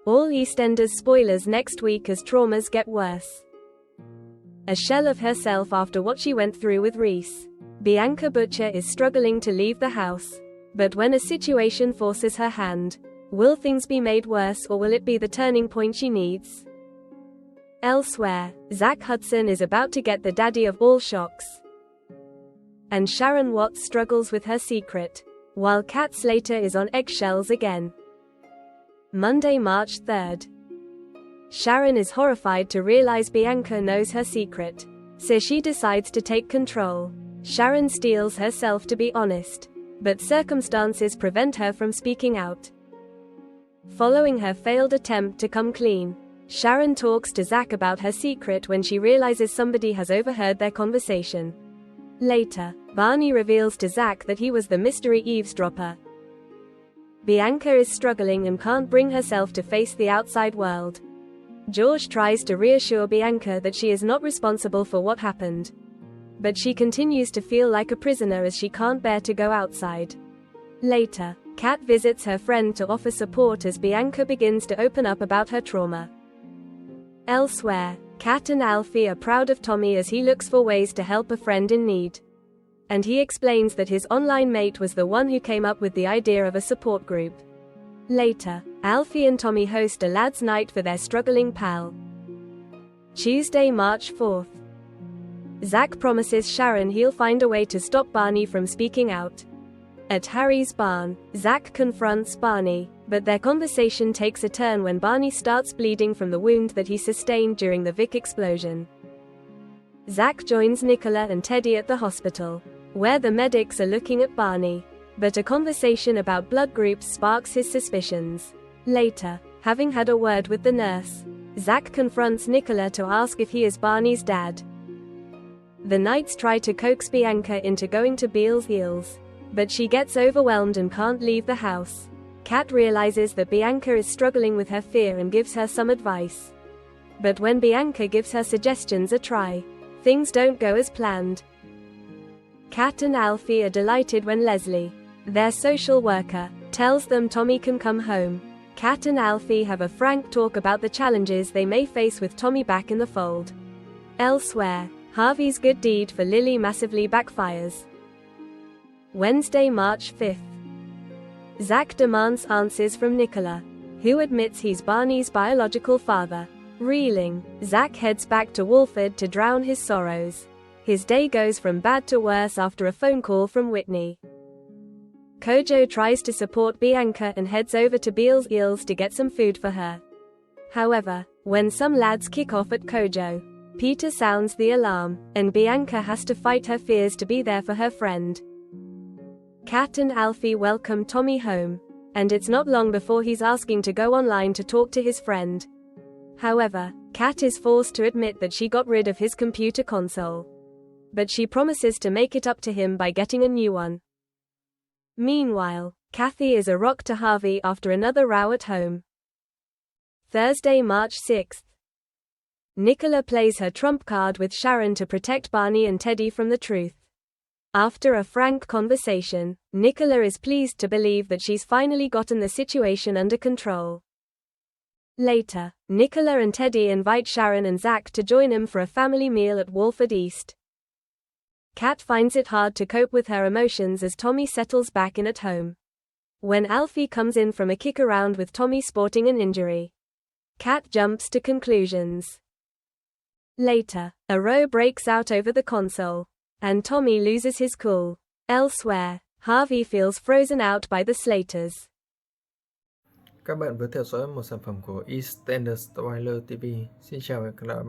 All EastEnders spoilers next week as traumas get worse. A shell of herself after what she went through with Reese, Bianca Butcher is struggling to leave the house. But when a situation forces her hand, will things be made worse, or will it be the turning point she needs? Elsewhere, Zack Hudson is about to get the daddy of all shocks. And Sharon Watts struggles with her secret, while Kat Slater is on eggshells again. Monday, March 3rd. Sharon is horrified to realize Bianca knows her secret, so she decides to take control. Sharon steels herself to be honest, but circumstances prevent her from speaking out. Following her failed attempt to come clean, Sharon talks to Zack about her secret when she realizes somebody has overheard their conversation. Later, Barney reveals to Zack that he was the mystery eavesdropper. Bianca is struggling and can't bring herself to face the outside world. George tries to reassure Bianca that she is not responsible for what happened. But she continues to feel like a prisoner as she can't bear to go outside. Later, Kat visits her friend to offer support as Bianca begins to open up about her trauma. Elsewhere, Kat and Alfie are proud of Tommy as he looks for ways to help a friend in need. And he explains that his online mate was the one who came up with the idea of a support group. Later, Alfie and Tommy host a lads' night for their struggling pal. Tuesday, March 4th. Zack promises Sharon he'll find a way to stop Barney from speaking out. At Harry's barn, Zack confronts Barney, but their conversation takes a turn when Barney starts bleeding from the wound that he sustained during the Vic explosion. Zack joins Nicola and Teddy at the hospital, where the medics are looking at Barney, but a conversation about blood groups sparks his suspicions. Later, having had a word with the nurse, Zack confronts Nicola to ask if he is Barney's dad. The Knights try to coax Bianca into going to Beals Eels, but she gets overwhelmed and can't leave the house. Kat realizes that Bianca is struggling with her fear and gives her some advice. But when Bianca gives her suggestions a try, things don't go as planned. Kat and Alfie are delighted when Leslie, their social worker, tells them Tommy can come home. Kat and Alfie have a frank talk about the challenges they may face with Tommy back in the fold. Elsewhere, Harvey's good deed for Lily massively backfires. Wednesday, March 5th. Zack demands answers from Nicola, who admits he's Barney's biological father. Reeling, Zack heads back to Walford to drown his sorrows. His day goes from bad to worse after a phone call from Whitney. Kojo tries to support Bianca and heads over to Beals Eels to get some food for her. However, when some lads kick off at Kojo, Peter sounds the alarm, and Bianca has to fight her fears to be there for her friend. Kat and Alfie welcome Tommy home, and it's not long before he's asking to go online to talk to his friend. However, Kat is forced to admit that she got rid of his computer console. But she promises to make it up to him by getting a new one. Meanwhile, Kathy is a rock to Harvey after another row at home. Thursday, March 6th. Nicola plays her trump card with Sharon to protect Barney and Teddy from the truth. After a frank conversation, Nicola is pleased to believe that she's finally gotten the situation under control. Later, Nicola and Teddy invite Sharon and Zack to join them for a family meal at Walford East. Kat finds it hard to cope with her emotions as Tommy settles back in at home. When Alfie comes in from a kick around with Tommy sporting an injury, Kat jumps to conclusions. Later, a row breaks out over the console, and Tommy loses his cool. Elsewhere, Harvey feels frozen out by the Slaters. Các bạn vừa theo dõi một sản phẩm của EastEnders Spoiler TV. Xin chào và hẹn gặp lại.